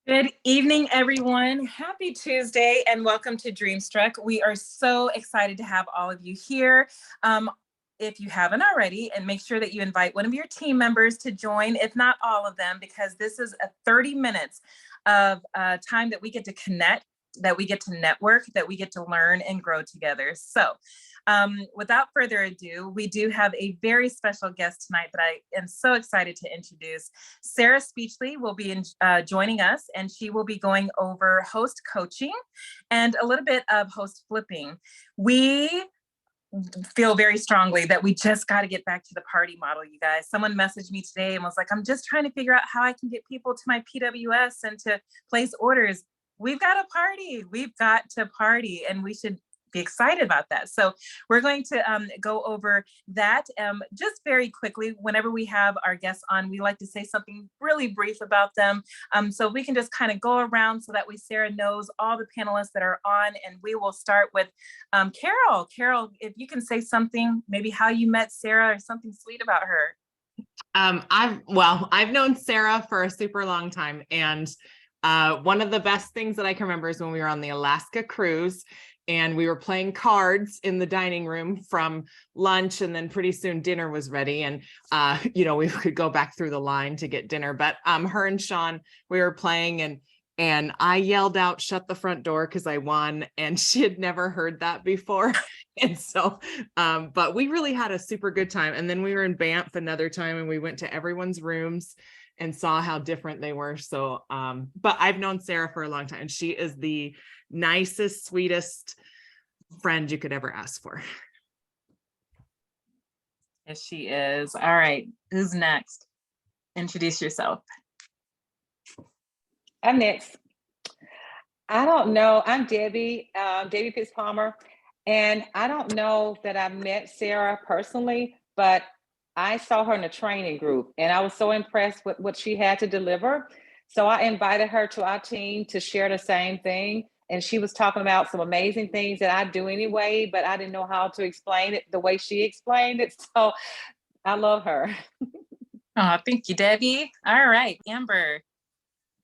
Good evening, everyone. Happy Tuesday and welcome to Dreamstruck. We are so excited to have all of you here. If you haven't already, and make sure that you invite one of your team members to join, if not all of them, because this is a 30 minutes of time that we get to connect, that we get to network, that we get to learn and grow together. So without further ado, we do have a very special guest tonight that I am so excited to introduce. Sarah Speechley will be joining us, and she will be going over host coaching and a little bit of host flipping. We feel very strongly that we just got to get back to the party model, you guys. Someone messaged me today and was like, I'm just trying to figure out how I can get people to my PWS and to place orders. We've got to party. We've got to party, and we should be excited about that. So we're going to go over that just very quickly. Whenever we have our guests on, we like to say something really brief about them. So we can just kind of go around so that way Sarah knows all the panelists that are on, and we will start with Carol. Carol, if you can say something, maybe how you met Sarah or something sweet about her. I've known Sarah for a super long time. And one of the best things that I can remember is when we were on the Alaska cruise and we were playing cards in the dining room from lunch, and then pretty soon dinner was ready. And, we could go back through the line to get dinner, but her and Sean, we were playing and I yelled out, shut the front door, because I won. And she had never heard that before. And so, but we really had a super good time. And then we were in Banff another time and we went to everyone's rooms and saw how different they were. So, but I've known Sarah for a long time, and she is the nicest, sweetest friend you could ever ask for. Yes, she is. All right, who's next? Introduce yourself. I'm next. I don't know. I'm Debbie, Debbie Pitts Palmer. And I don't know that I met Sarah personally, but I saw her in a training group and I was so impressed with what she had to deliver. So I invited her to our team to share the same thing. And she was talking about some amazing things that I do anyway, but I didn't know how to explain it the way she explained it. So I love her. Oh, thank you, Debbie. All right, Amber.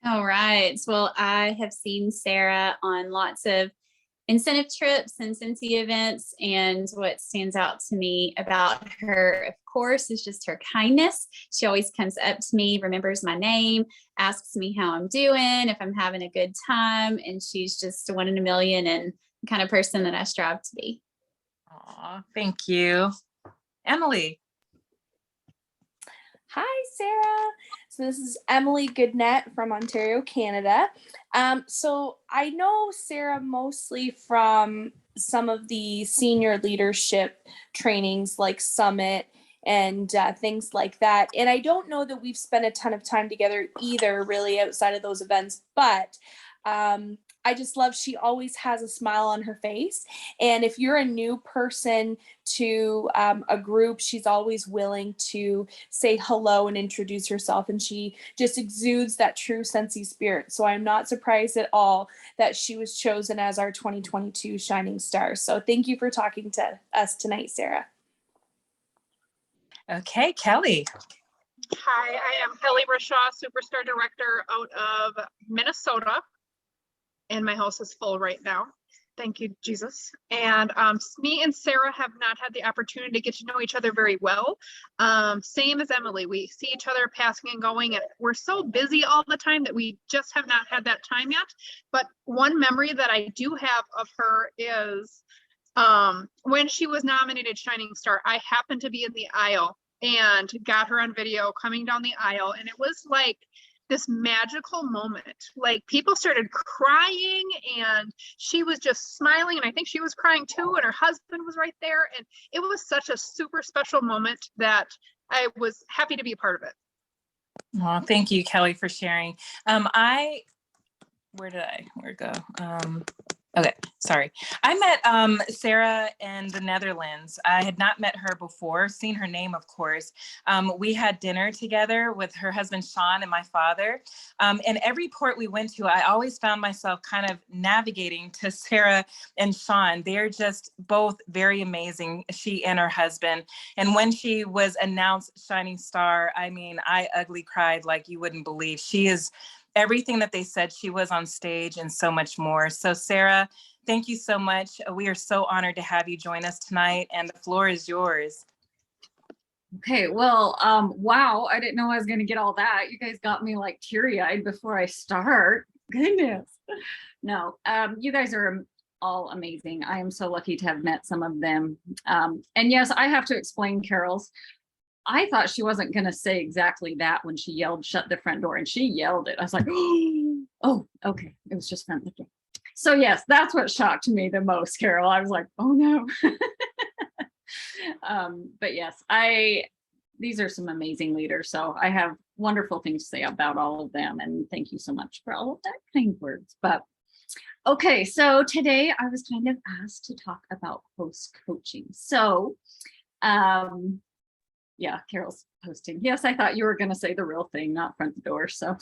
All right. Well, I have seen Sarah on lots of incentive trips and Cincy events. And what stands out to me about her, of course, is just her kindness. She always comes up to me, remembers my name, asks me how I'm doing, if I'm having a good time. And she's just one in a million and the kind of person that I strive to be. Aw, thank you. Emily. Hi, Sarah. So this is Emily Goodnett from Ontario, Canada. So I know Sarah mostly from some of the senior leadership trainings like Summit and things like that. And I don't know that we've spent a ton of time together either, really, outside of those events, but I just love she always has a smile on her face. And if you're a new person to a group, she's always willing to say hello and introduce herself. And she just exudes that true Scentsy spirit. So I'm not surprised at all that she was chosen as our 2022 Shining Star. So thank you for talking to us tonight, Sarah. Okay, Kelly. Hi, I am Kelly Brashaw, Superstar Director out of Minnesota. And my house is full right now. Thank you, Jesus. And me and Sarah have not had the opportunity to get to know each other very well. Same as Emily, we see each other passing and going, and we're so busy all the time that we just have not had that time yet. But one memory that I do have of her is when she was nominated Shining Star, I happened to be in the aisle and got her on video coming down the aisle. And it was like this magical moment. Like people started crying and she was just smiling, and I think she was crying too, and her husband was right there, and it was such a super special moment that I was happy to be a part of it. Well, thank you, Kelly, for sharing. Where'd it go? Okay, sorry. I met Sarah in the Netherlands. I had not met her before, seen her name, of course. We had dinner together with her husband, Sean, and my father. And every port we went to, I always found myself kind of navigating to Sarah and Sean. They're just both very amazing, she and her husband. And when she was announced Shining Star, I mean, I ugly cried like you wouldn't believe. She is everything that they said. She was on stage and so much more. So Sarah, thank you so much. We are so honored to have you join us tonight, and the floor is yours. Okay, well, wow, I didn't know I was going to get all that. You guys got me like teary-eyed before I start. Goodness. No, you guys are all amazing. I am so lucky to have met some of them. And yes, I have to explain Carol's. I thought she wasn't going to say exactly that when she yelled, shut the front door, and she yelled it. I was like, oh, okay. It was just front door. So yes, that's what shocked me the most, Carol. I was like, oh no. But yes, these are some amazing leaders. So I have wonderful things to say about all of them. And thank you so much for all of that kind words. But okay, so today I was kind of asked to talk about host coaching. So yeah, Carol's posting. Yes, I thought you were going to say the real thing, not front door. So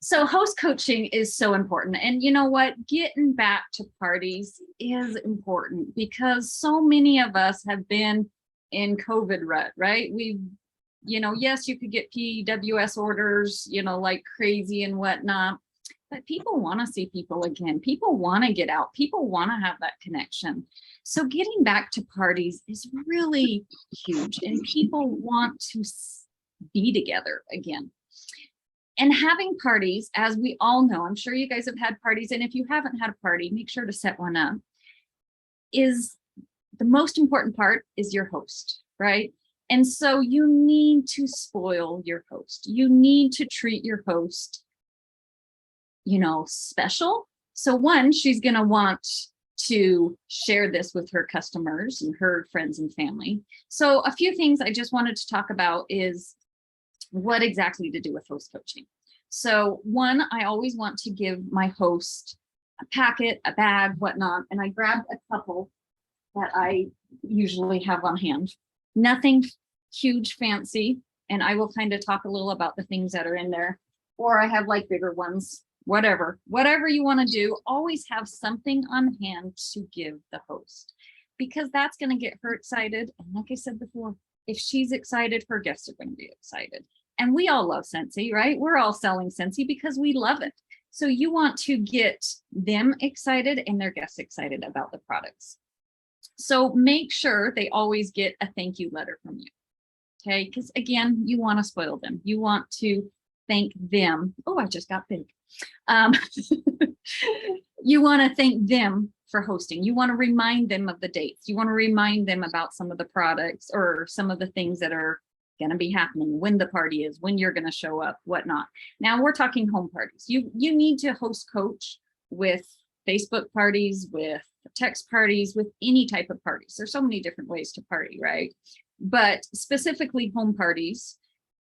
so host coaching is so important. And you know what? Getting back to parties is important because so many of us have been in COVID rut, right? We've, yes, you could get PWS orders, like crazy and whatnot, but people want to see people again. People want to get out. People want to have that connection. So getting back to parties is really huge, and people want to be together again. And having parties, as we all know, I'm sure you guys have had parties, and if you haven't had a party, make sure to set one up, is the most important part is your host, right? And so you need to spoil your host. You need to treat your host, special. So one, she's going to want to share this with her customers and her friends and family. So a few things I just wanted to talk about is what exactly to do with host coaching. So one, I always want to give my host a packet, a bag, whatnot, and I grabbed a couple that I usually have on hand. Nothing huge fancy, and I will kind of talk a little about the things that are in there, or I have like bigger ones, whatever you want to do, always have something on hand to give the host, because that's going to get her excited. And like I said before, if she's excited, her guests are going to be excited. And we all love Scentsy, right? We're all selling Scentsy because we love it. So you want to get them excited and their guests excited about the products. So make sure they always get a thank you letter from you. Okay, because again, you want to spoil them. You want to thank them. Oh, I just got big. You want to thank them for hosting. You want to remind them of the dates. You want to remind them about some of the products or some of the things that are going to be happening, when the party is, when you're going to show up, whatnot. Now we're talking home parties. You need to host coach with Facebook parties, with text parties, with any type of parties. There's so many different ways to party, right? But specifically home parties,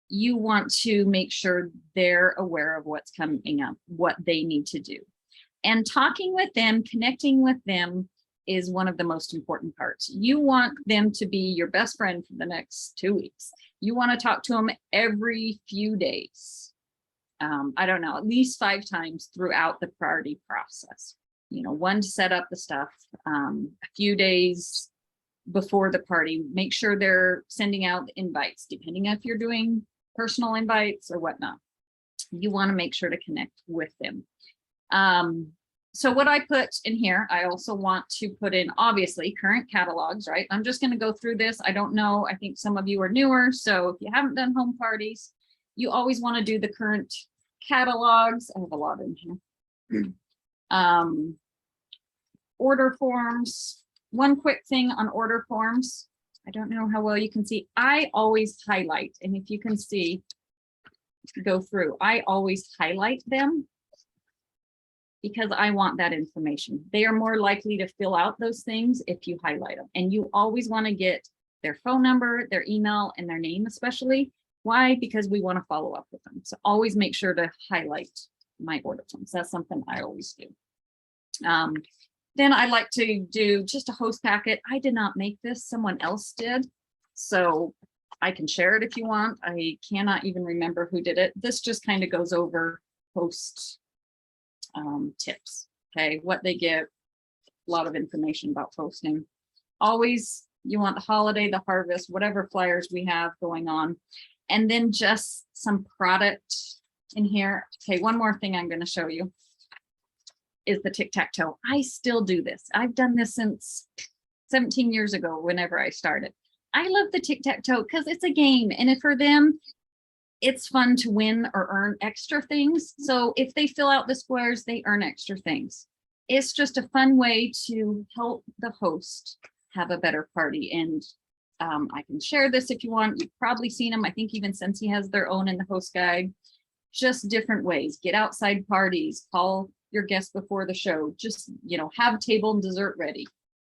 you want to make sure they're aware of what's coming up, what they need to do. And talking with them, connecting with them is one of the most important parts. You want them to be your best friend for the next 2 weeks. You want to talk to them every few days. I don't know, at least 5 times throughout the party process. One to set up the stuff, a few days before the party, make sure they're sending out invites, depending on if you're doing personal invites or whatnot. You want to make sure to connect with them. So what I put in here, I also want to put in, obviously, current catalogs, right? I'm just going to go through this. I don't know. I think some of you are newer. So if you haven't done home parties, you always want to do the current catalogs. I have a lot in here. Order forms. One quick thing on order forms. I don't know how well you can see. I always highlight, and if you can see, go through, I always highlight them because I want that information. They are more likely to fill out those things if you highlight them. And you always want to get their phone number, their email, and their name especially. Why? Because we want to follow up with them. So always make sure to highlight my order forms. That's something I always do. Then I like to do just a host packet. I did not make this, someone else did. So I can share it if you want. I cannot even remember who did it. This just kind of goes over host tips, okay, what they get, a lot of information about posting. Always, you want the holiday, the harvest, whatever flyers we have going on. And then just some product in here. Okay, one more thing I'm going to show you is the tic-tac-toe. I still do this. I've done this since 17 years ago, whenever I started. I love the tic-tac-toe because it's a game. And if for them, it's fun to win or earn extra things. So if they fill out the squares, they earn extra things. It's just a fun way to help the host have a better party. And I can share this if you want. You've probably seen them. I think even Scentsy has their own in the host guide. Just different ways. Get outside parties, call your guests before the show, just, have table and dessert ready.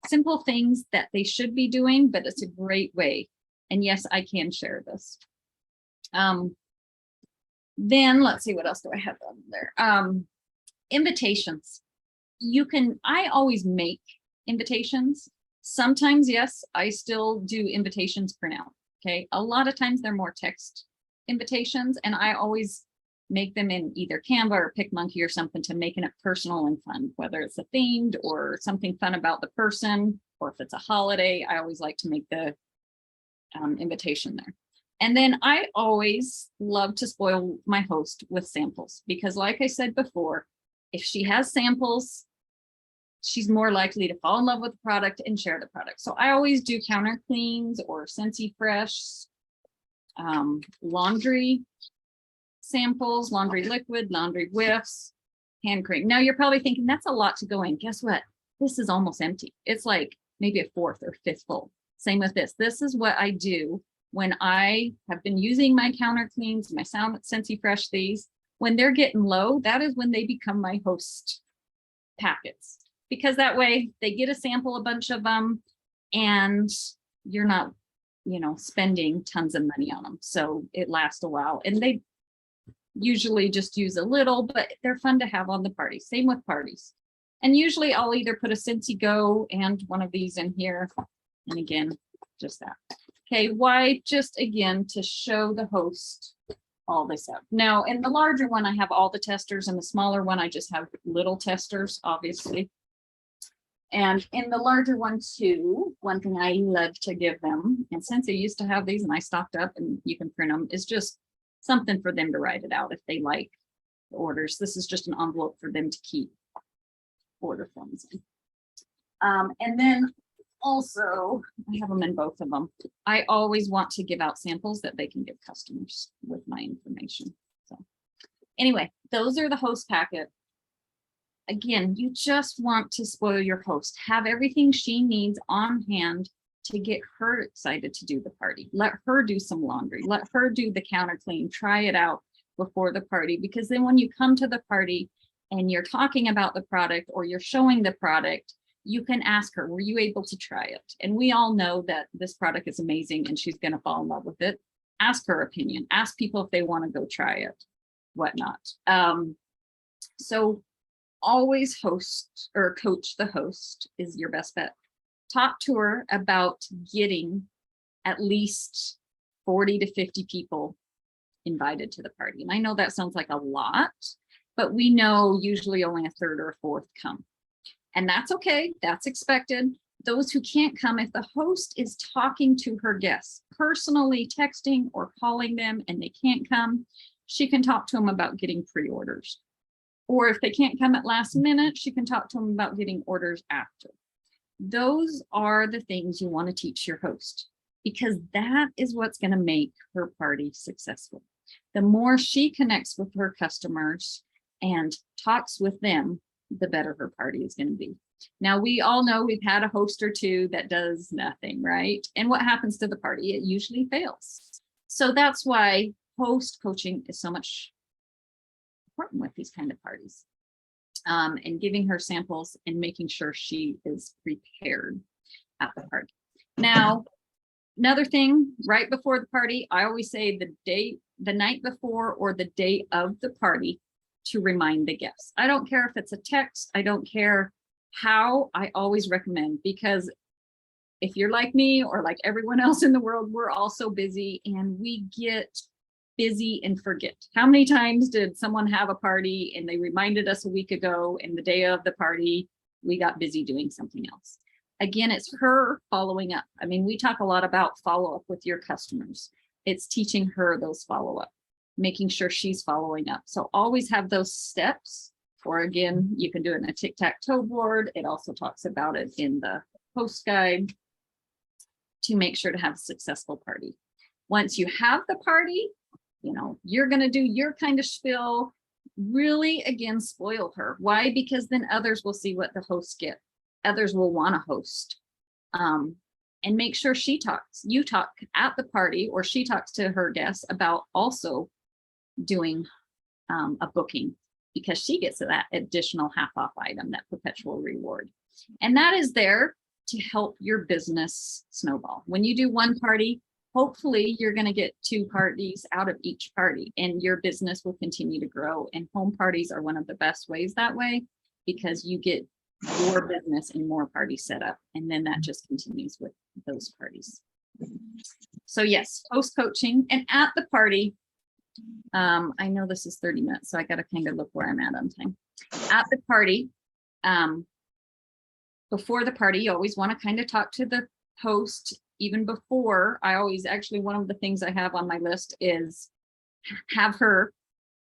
Simple things that they should be doing, but it's a great way. And yes, I can share this. Then let's see, what else do I have on there? Invitations. I always make invitations. Sometimes, yes, I still do invitations print out. Okay. A lot of times they're more text invitations, and I always make them in either Canva or PicMonkey or something to making it personal and fun, whether it's a themed or something fun about the person, or if it's a holiday. I always like to make the invitation there. And then I always love to spoil my host with samples, because like I said before, if she has samples, she's more likely to fall in love with the product and share the product. So I always do counter cleans or Scentsy Fresh, laundry samples, laundry liquid, laundry whiffs, hand cream. Now you're probably thinking that's a lot to go in. Guess what? This is almost empty. It's like maybe a fourth or fifth full. Same with this. This is what I do when I have been using my counter cleans, my Scentsy Fresh, these. When they're getting low, that is when they become my host packets, because that way they get a sample, a bunch of them, and you're not, spending tons of money on them. So it lasts a while, and they usually just use a little, but they're fun to have on the party. Same with parties. And usually I'll either put a Scentsy Go and one of these in here. And again, just that. Okay, why? Just again, to show the host all this up. Now, in the larger one, I have all the testers, and the smaller one, I just have little testers, obviously. And in the larger one too, one thing I love to give them, and since I used to have these and I stocked up and you can print them, is just something for them to write it out if they like the orders. This is just an envelope for them to keep order forms in. And then also, I have them in both of them. I always want to give out samples that they can give customers with my information. So anyway, those are the host packet. Again, you just want to spoil your host. Have everything she needs on hand to get her excited to do the party. Let her do some laundry. Let her do the counter clean. Try it out before the party, because then when you come to the party and you're talking about the product or you're showing the product, you can ask her, were you able to try it? And we all know that this product is amazing and she's going to fall in love with it. Ask her opinion. Ask people if they want to go try it, whatnot. So always host or coach the host is your best bet. Talk to her about getting at least 40 to 50 people invited to the party. And I know that sounds like a lot, but we know usually only a third or a fourth come. And that's okay. That's expected. Those who can't come, if the host is talking to her guests, personally texting or calling them and they can't come, she can talk to them about getting pre-orders. Or if they can't come at last minute, she can talk to them about getting orders after. Those are the things you want to teach your host, because that is what's going to make her party successful. The more she connects with her customers and talks with them, the better her party is going to be. Now, we all know we've had a host or two that does nothing, right? And what happens to the party? It usually fails. So that's why host coaching is so much important with these kind of parties. And giving her samples and making sure she is prepared at the party. Now, another thing, right before the party, I always say the night before or the day of the party to remind the guests. I don't care if it's a text, I don't care how, I always recommend, because if you're like me or like everyone else in the world, we're all so busy and we get busy and forget. How many times did someone have a party and they reminded us a week ago, and the day of the party, we got busy doing something else? Again, it's her following up. I mean, we talk a lot about follow up with your customers. It's teaching her those follow-up, making sure she's following up. So always have those steps, or again, you can do it in a tic-tac-toe board. It also talks about it in the host guide to make sure to have a successful party. Once you have the party, you know, you're going to do your kind of spiel. Really, again, spoil her. Why? Because then others will see what the hosts get. Others will want to host. And make sure you talk at the party, or she talks to her guests about also doing a booking, because she gets that additional half off item, that perpetual reward. And that is there to help your business snowball. When you do one party, hopefully you're going to get 2 parties out of each party, and your business will continue to grow. And home parties are one of the best ways that way, because you get your business and more parties set up, and then that just continues with those parties. So yes, host coaching. And at the party, I know this is 30 minutes, so I got to kind of look where I'm at on time. At the party, before the party, you always want to kind of talk to the host. Even before, I always, actually, one of the things I have on my list is have her,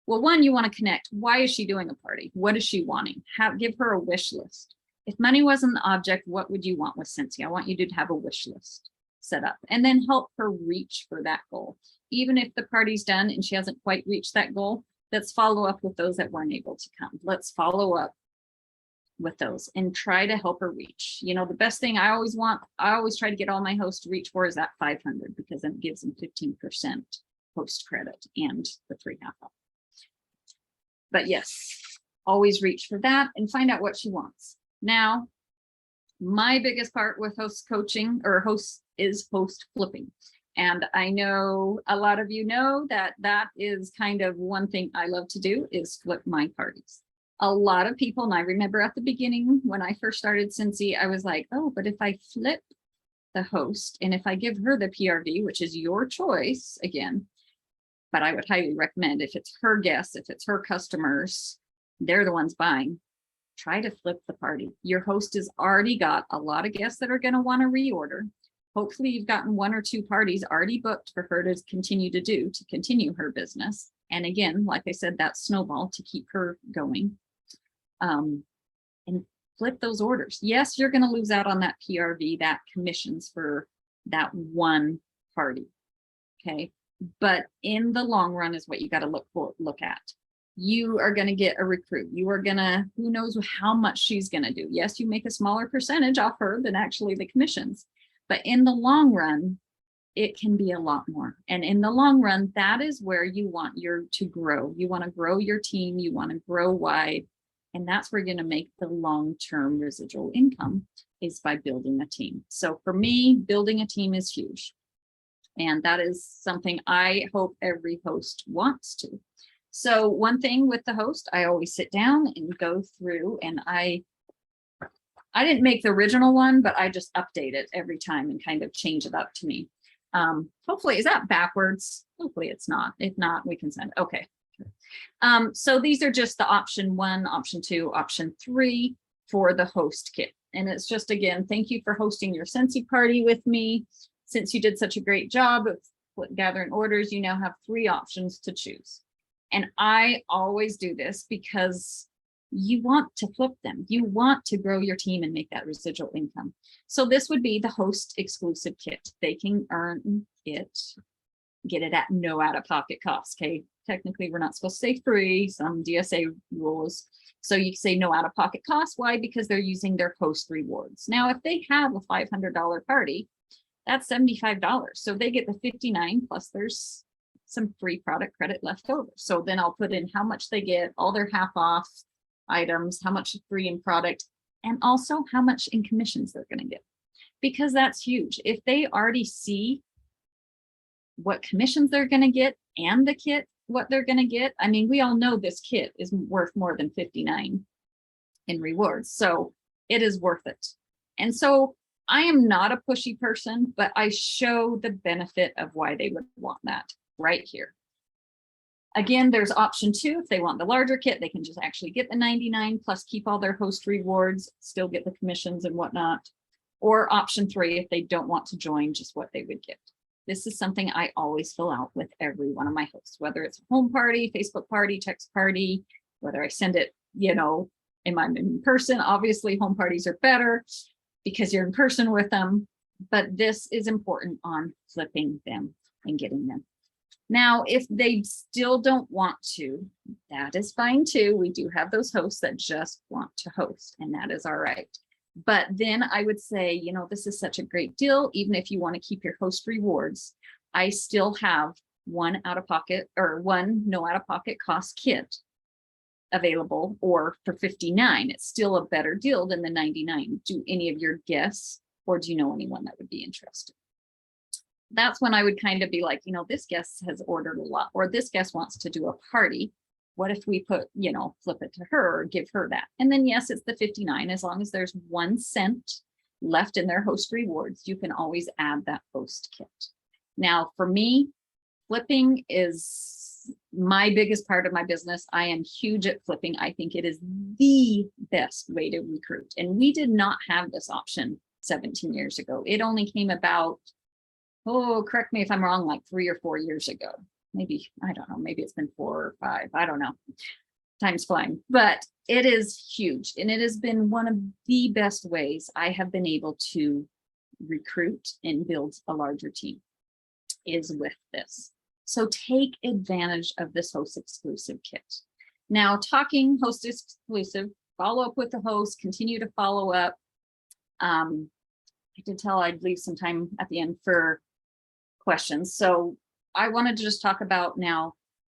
well, one, you want to connect. Why is she doing a party? What is she wanting? Give her a wish list. If money wasn't the object, what would you want with Scentsy? I want you to have a wish list set up, and then help her reach for that goal. Even if the party's done and she hasn't quite reached that goal, let's follow up with those that weren't able to come. Let's follow up with those and try to help her reach. You know, the best thing I always try to get all my hosts to reach for is that 500, because then it gives them 15% host credit and the free half off. But yes, always reach for that and find out what she wants. Now, my biggest part with host coaching or host is host flipping. And I know a lot of you know that is kind of one thing I love to do, is flip my parties. A lot of people, and I remember at the beginning when I first started Scentsy, I was like, oh, but if I flip the host and if I give her the PRV, which is your choice again, but I would highly recommend, if it's her guests, if it's her customers, they're the ones buying, try to flip the party. Your host has already got a lot of guests that are going to want to reorder. Hopefully you've gotten 1 or 2 parties already booked for her to continue her business. And again, like I said, that snowball to keep her going. And flip those orders. Yes, you're going to lose out on that PRV, that commissions for that one party. Okay. But in the long run is what you got to look at. You are going to get a recruit. You are going to, who knows how much she's going to do. Yes, you make a smaller percentage off her than actually the commissions. But in the long run, it can be a lot more. And in the long run, that is where you want to grow. You want to grow your team. You want to grow wide. And that's where you're going to make the long-term residual income, is by building a team. So for me, building a team is huge. And that is something I hope every host wants to. So one thing with the host, I always sit down and go through, and I didn't make the original one, but I just update it every time and kind of change it up to me. Hopefully, is that backwards? Hopefully it's not. If not, we can send it. Okay. So these are just the option 1, option 2, option 3 for the host kit. And it's just, again, thank you for hosting your Scentsy party with me. Since you did such a great job of gathering orders, you now have 3 options to choose. And I always do this because you want to flip them. You want to grow your team and make that residual income. So this would be the host exclusive kit. They can earn it, get it at no out-of-pocket cost. Okay, technically we're not supposed to say free, some DSA rules. So you say no out-of-pocket cost. Why? Because they're using their host rewards. Now, if they have a $500 party, that's $75. So they get the $59 plus there's some free product credit left over. So then I'll put in how much they get, all their half off items, how much free in product, and also how much in commissions they're going to get, because that's huge. If they already see what commissions they're going to get and the kit, what they're going to get, I mean, we all know this kit is worth more than $59 in rewards, so it is worth it. And so I am not a pushy person, but I show the benefit of why they would want that right here. Again, there's option 2. If they want the larger kit, they can just actually get the $99 plus keep all their host rewards, still get the commissions and whatnot. Or option 3, if they don't want to join, just what they would get. This is something I always fill out with every one of my hosts, whether it's a home party, Facebook party, text party, whether I send it, am I in person? Obviously, home parties are better because you're in person with them, but this is important on flipping them and getting them. Now, if they still don't want to, that is fine too. We do have those hosts that just want to host, and that is all right. But then I would say, this is such a great deal. Even if you want to keep your host rewards, I still have one out-of-pocket or one no out-of-pocket cost kit available, or for $59. It's still a better deal than the $99. Do any of your guests, or do you know anyone that would be interested? That's when I would kind of be like, this guest has ordered a lot, or this guest wants to do a party. What if we put, flip it to her or give her that? And then yes, it's the $59. As long as there's 1 cent left in their host rewards, you can always add that host kit. Now, for me, flipping is my biggest part of my business. I am huge at flipping. I think it is the best way to recruit. And we did not have this option 17 years ago. It only came about, correct me if I'm wrong, like 3 or 4 years ago. Maybe, I don't know, maybe it's been 4 or 5. I don't know. Time's flying, but it is huge. And it has been one of the best ways I have been able to recruit and build a larger team is with this. So take advantage of this host exclusive kit. Now, talking host exclusive, follow up with the host, continue to follow up. I did tell I'd leave some time at the end for questions. So I wanted to just talk about now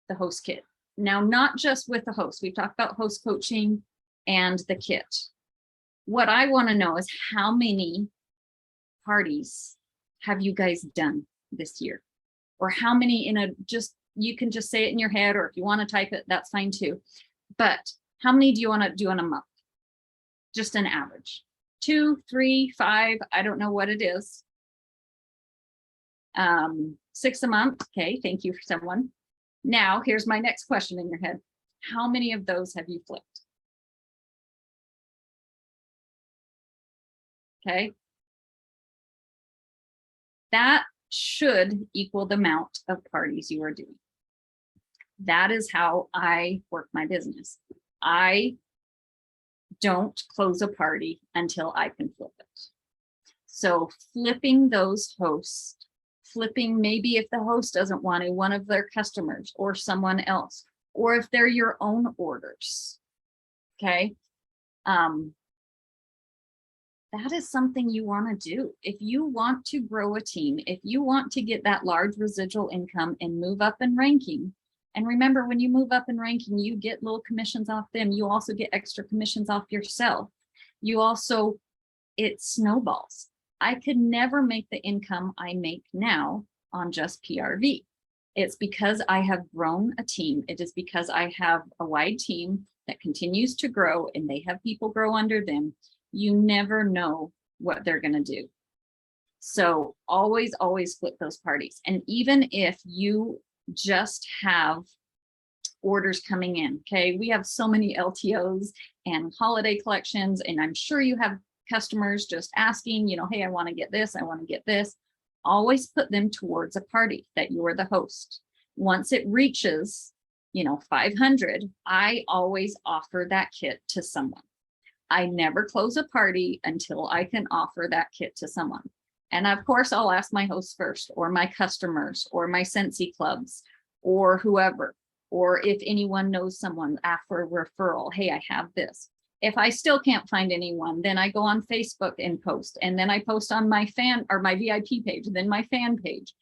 the host kit. Now, not just with the host, we've talked about host coaching and the kit. What I want to know is how many parties have you guys done this year? Or how many you can just say it in your head, or if you want to type it, that's fine too. But how many do you want to do in a month? Just an average. 2, 3, 5, I don't know what it is. 6 a month. Okay, thank you for someone. Now, here's my next question in your head. How many of those have you flipped? Okay. That should equal the amount of parties you are doing. That is how I work my business. I don't close a party until I can flip it. So flipping those hosts, flipping maybe if the host doesn't want to, one of their customers or someone else, or if they're your own orders, okay? That is something you want to do. If you want to grow a team, if you want to get that large residual income and move up in ranking, and remember, when you move up in ranking, you get little commissions off them. You also get extra commissions off yourself. You also, it snowballs. I could never make the income I make now on just PRV. It's because I have grown a team. It is because I have a wide team that continues to grow and they have people grow under them. You never know what they're going to do. So always, always flip those parties. And even if you just have orders coming in, okay, we have so many LTOs and holiday collections, and I'm sure you have customers just asking, hey, I want to get this, I want to get this. Always put them towards a party that you are the host. Once it reaches, 500, I always offer that kit to someone. I never close a party until I can offer that kit to someone. And of course, I'll ask my hosts first, or my customers, or my Scentsy clubs, or whoever, or if anyone knows someone after a referral, hey, I have this. If I still can't find anyone, then I go on Facebook and post, and then I post on my fan or my VIP page, then my fan page.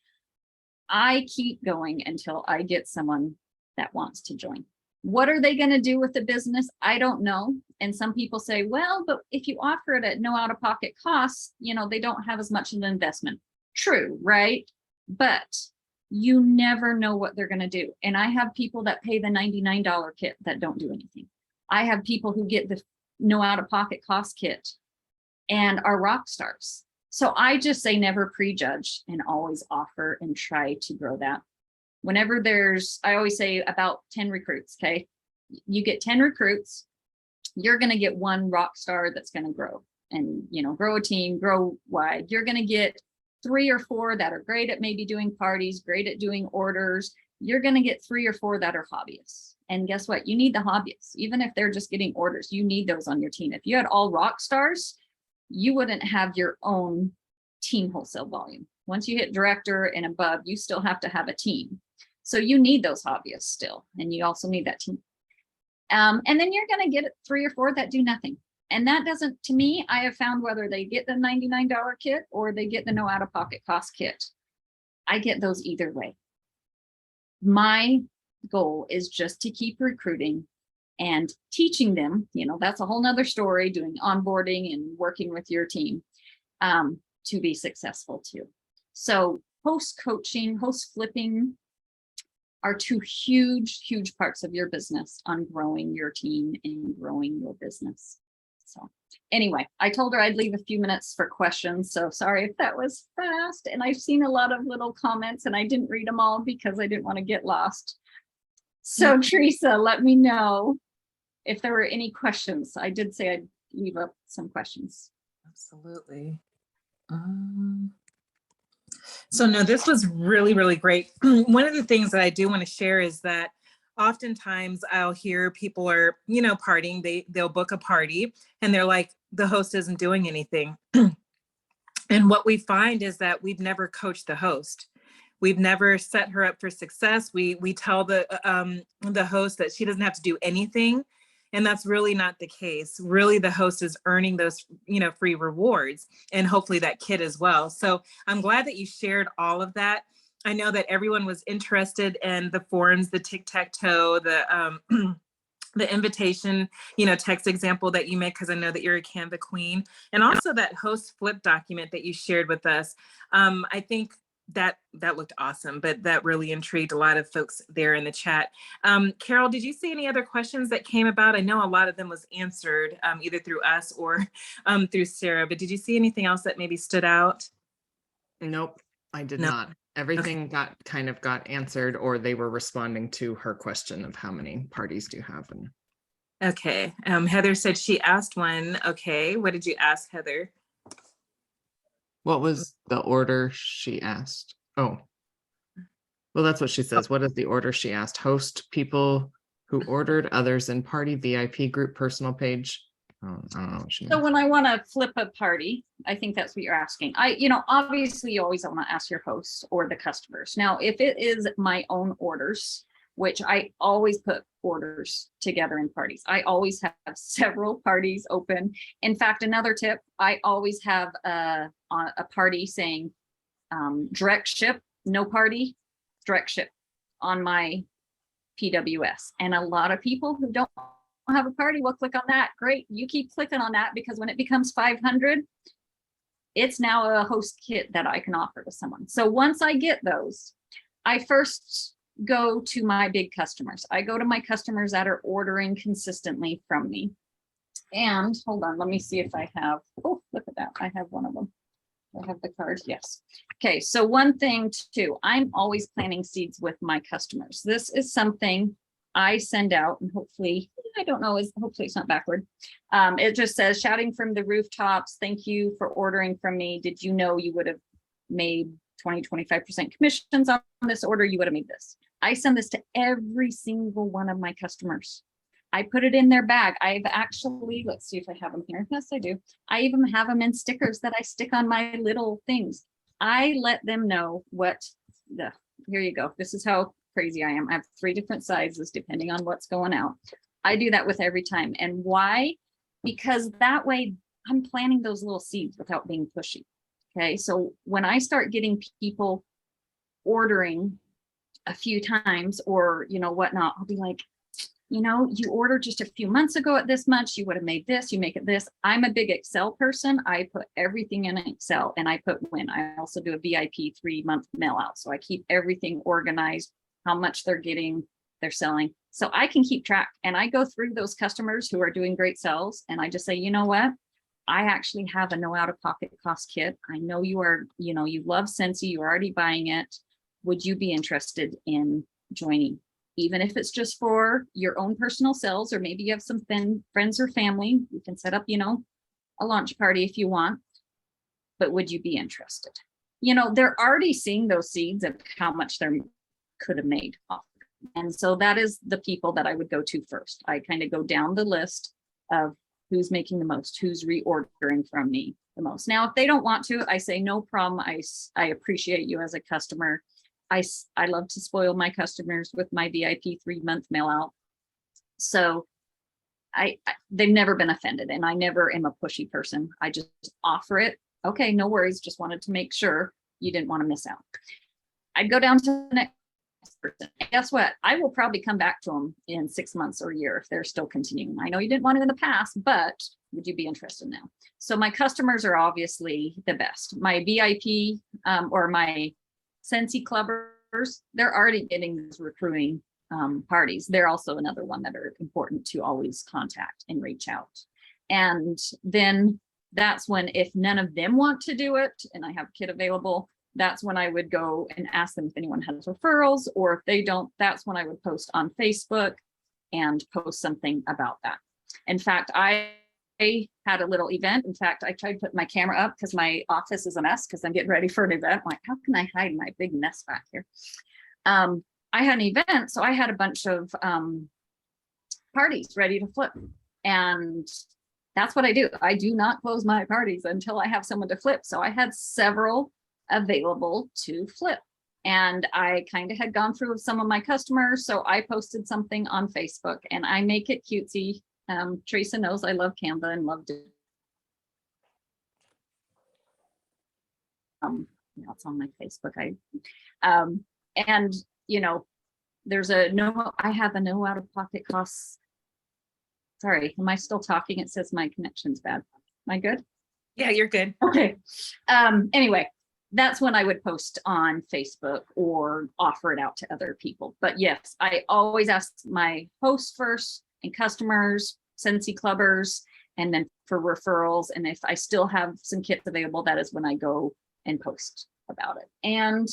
I keep going until I get someone that wants to join. What are they going to do with the business? I don't know. And some people say, well, but if you offer it at no out-of-pocket costs, they don't have as much of an investment. True, right? But you never know what they're going to do. And I have people that pay the $99 kit that don't do anything. I have people who get the no out-of-pocket cost kit and are rock stars. So I just say never prejudge and always offer and try to grow that. Whenever I always say about 10 recruits, okay? You get 10 recruits, you're going to get one rock star that's going to grow and, grow a team, grow wide. You're going to get 3 or 4 that are great at maybe doing parties, great at doing orders. You're going to get 3 or 4 that are hobbyists. And guess what? You need the hobbyists. Even if they're just getting orders, you need those on your team. If you had all rock stars, you wouldn't have your own team wholesale volume. Once you hit director and above, you still have to have a team. So you need those hobbyists still, and you also need that team. And then you're going to get 3 or 4 that do nothing. And that doesn't, to me, I have found whether they get the $99 kit or they get the no out-of-pocket cost kit, I get those either way. My goal is just to keep recruiting and teaching them, that's a whole nother story, doing onboarding and working with your team to be successful too. So host coaching, host flipping are 2 huge parts of your business on growing your team and growing your business. So anyway, I told her I'd leave a few minutes for questions. So sorry if that was fast. And I've seen a lot of little comments and I didn't read them all because I didn't want to get lost. So Teresa, let me know if there were any questions. I did say I'd leave up some questions. Absolutely. So no, this was really great. One of the things that I do want to share is that oftentimes I'll hear people are, partying, they'll book a party and they're like, the host isn't doing anything. And what we find is that we've never coached the host. We've never set her up for success. We tell the host that she doesn't have to do anything. And that's really not the case. Really, the host is earning those, free rewards, and hopefully that kid as well. So I'm glad that you shared all of that. I know that everyone was interested in the forums, the tic-tac-toe, the invitation, text example that you made, because I know that you're a Canva queen, and also that host flip document that you shared with us. I think that looked awesome, but that really intrigued a lot of folks there in the chat. Carol, did you see any other questions that came about? I know a lot of them was answered either through us or through Sarah, but did you see anything else that maybe stood out? Nope, I did not. Everything got answered, or they were responding to her question of how many parties do you have. And okay, Heather said she asked one. Okay, what did you ask, Heather? what was the order she asked? Oh, well, that's what she says. What is the order she asked? Host people who ordered, others in party, VIP group, personal page. Oh, I don't know what she means. So when I want to flip a party, I think that's what you're asking. Obviously you always want to ask your hosts or the customers. Now, if it is my own orders, which I always put orders together in parties. I always have several parties open. In fact, another tip, I always have a party saying direct ship, no party, direct ship on my PWS. And a lot of people who don't have a party will click on that. Great. You keep clicking on that, because when it becomes 500, it's now a host kit that I can offer to someone. So once I get those, I first go to my big customers. I go to my customers that are ordering consistently from me. And hold on, let me see if I have, oh, look at that. I have one of them. I have the cards. Yes. Okay. So one thing too, I'm always planting seeds with my customers. This is something I send out, and hopefully, I don't know, hopefully it's not backward. It just says, shouting from the rooftops, thank you for ordering from me. Did you know you would have made 20-25% commissions on this order? You would have made this. I send this to every single one of my customers. I put it in their bag. I've actually, let's see if I have them here. Yes, I do. I even have them in stickers that I stick on my little things. I let them know here you go. This is how crazy I am. I have 3 different sizes depending on what's going out. I do that with every time. And why? Because that way I'm planting those little seeds without being pushy. Okay. So when I start getting people ordering a few times or, whatnot, I'll be like, you ordered just a few months ago at this much, you would have made this, you make it this. I'm a big Excel person. I put everything in Excel, and I put when. I also do a VIP 3-month mail out. So I keep everything organized, how much they're getting, they're selling. So I can keep track, and I go through those customers who are doing great sales, and I just say, you know what? I actually have a no out-of-pocket cost kit. I know you are, you love Scentsy, you're already buying it. Would you be interested in joining? Even if it's just for your own personal sales, or maybe you have some friends or family, you can set up, a launch party if you want, but would you be interested? they're already seeing those seeds of how much they could have made off. And so that is the people that I would go to first. I kind of go down the list of who's making the most, who's reordering from me the most. Now, if they don't want to, I say, no problem. I appreciate you as a customer. I love to spoil my customers with my VIP 3-month mail out. So they've never been offended, and I never am a pushy person. I just offer it. Okay, no worries. Just wanted to make sure you didn't want to miss out. I'd go down to the next person. And guess what? I will probably come back to them in 6 months or a year if they're still continuing. I know you didn't want it in the past, but would you be interested now? So my customers are obviously the best. My VIP or my Scentsy Clubbers, they're already getting these recruiting parties. They're also another one that are important to always contact and reach out. And then that's when, if none of them want to do it and I have a kit available, that's when I would go and ask them if anyone has referrals, or if they don't, that's when I would post on Facebook and post something about that. In fact, I had a little event. In fact, I tried to put my camera up because my office is a mess because I'm getting ready for an event. I'm like, how can I hide my big mess back here? I had an event, so I had a bunch of parties ready to flip. And that's what I do. I do not close my parties until I have someone to flip. So I had several available to flip. And I kind of had gone through with some of my customers. So I posted something on Facebook, and I make it cutesy. Teresa knows I love Canva and love it. It's on my Facebook. And there's I have a no out of pocket costs. Sorry, am I still talking? It says my connection's bad. Am I good? Yeah, you're good. Okay. Anyway, that's when I would post on Facebook or offer it out to other people. But yes, I always ask my hosts first and customers, Scentsy Clubbers, and then for referrals. And if I still have some kits available, that is when I go and post about it. And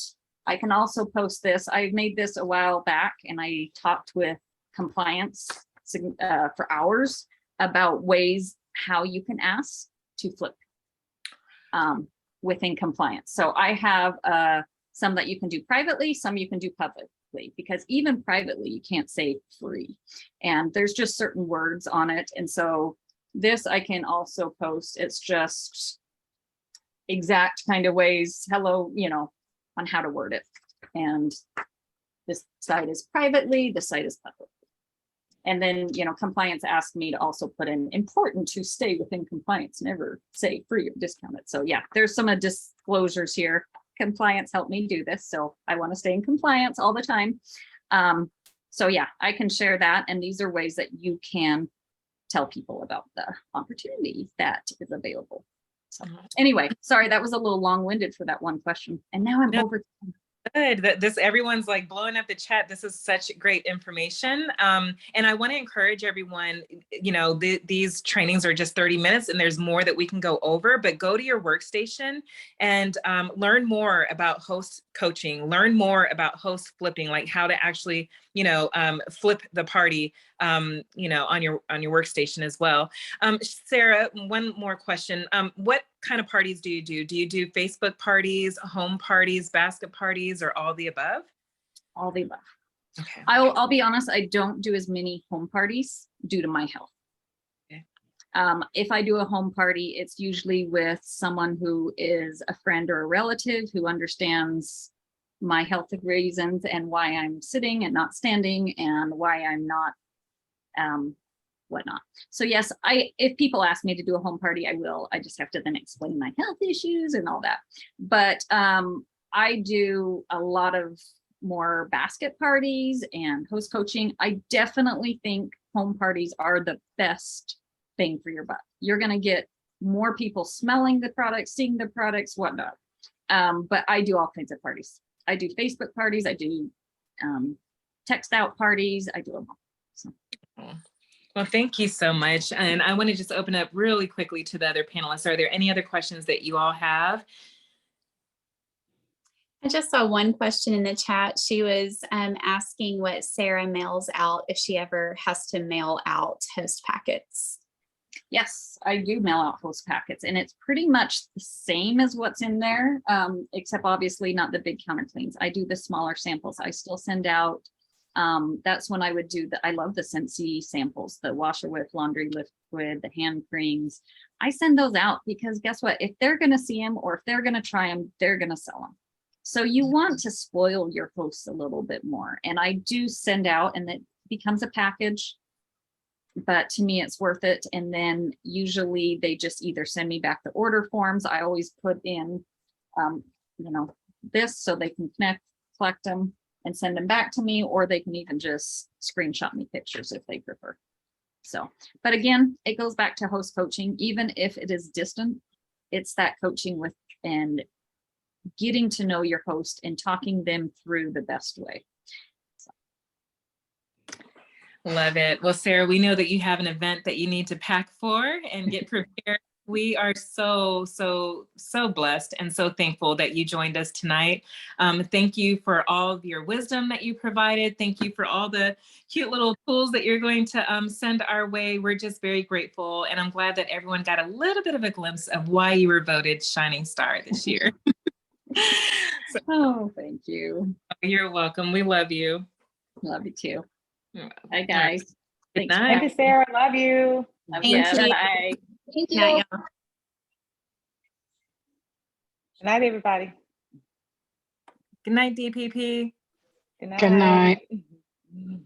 I can also post this. I made this a while back, and I talked with compliance for hours about ways how you can ask to flip within compliance. So I have some that you can do privately, some you can do publicly, because even privately you can't say free, and there's just certain words on it. And so this I can also post. It's just exact kind of ways, hello, on how to word it. And this site is privately, this site is publicly. And then, compliance asked me to also put in important to stay within compliance, never say free or discounted. So yeah, there's some disclosures here. Compliance helped me do this. So I want to stay in compliance all the time. So yeah, I can share that. And these are ways that you can tell people about the opportunity that is available. So anyway, sorry, that was a little long-winded for that one question. And now I'm over. Good. That everyone's like blowing up the chat. This is such great information. And I want to encourage everyone, these trainings are just 30 minutes and there's more that we can go over, but go to your workstation and learn more about host coaching, learn more about host flipping, like how to actually, flip the party, on your workstation as well. Sarah, one more question. What kind of parties do you do? Do you do Facebook parties, home parties, basket parties, or all the above? All the above. Okay. I'll be honest, I don't do as many home parties due to my health. Okay. If I do a home party, it's usually with someone who is a friend or a relative who understands my health reasons and why I'm sitting and not standing and why I'm not whatnot. So yes, if people ask me to do a home party, I will. I just have to then explain my health issues and all that. But I do a lot of more basket parties and host coaching. I definitely think home parties are the best bang for your buck. You're going to get more people smelling the products, seeing the products, whatnot. But I do all kinds of parties. I do Facebook parties. I do text out parties. I do them all. So. Well, thank you so much. And I want to just open up really quickly to the other panelists. Are there any other questions that you all have? I just saw one question in the chat. She was asking what Sarah mails out if she ever has to mail out host packets. Yes, I do mail out host packets, and it's pretty much the same as what's in there, except obviously not the big counter cleans. I do the smaller samples. I still send out. That's when I would do I love the Scentsy samples, the washer with laundry liquid, the hand creams. I send those out because guess what? If they're going to see them or if they're going to try them, they're going to sell them. So you want to spoil your hosts a little bit more. And I do send out, and it becomes a package. But to me, it's worth it. And then usually they just either send me back the order forms. I always put in, this so they can collect them and send them back to me, or they can even just screenshot me pictures if they prefer. So, but again, it goes back to host coaching. Even if it is distant, it's that coaching with and getting to know your host and talking them through the best way. Love it. Well, Sarah, we know that you have an event that you need to pack for and get prepared. We are so blessed and so thankful that you joined us tonight. Thank you for all of your wisdom that you provided. Thank you for all the cute little tools that you're going to send our way. We're just very grateful. And I'm glad that everyone got a little bit of a glimpse of why you were voted Shining Star this year. Oh, thank you. You're welcome. We love you. Love you too. You're welcome. Bye, guys. Good Thanks for night. Thank you, Sarah. Love you. Love Thank you. you. Bye. Thank Good night, you. y'all. Good night, everybody. Good night, DPP. Good Good night. night.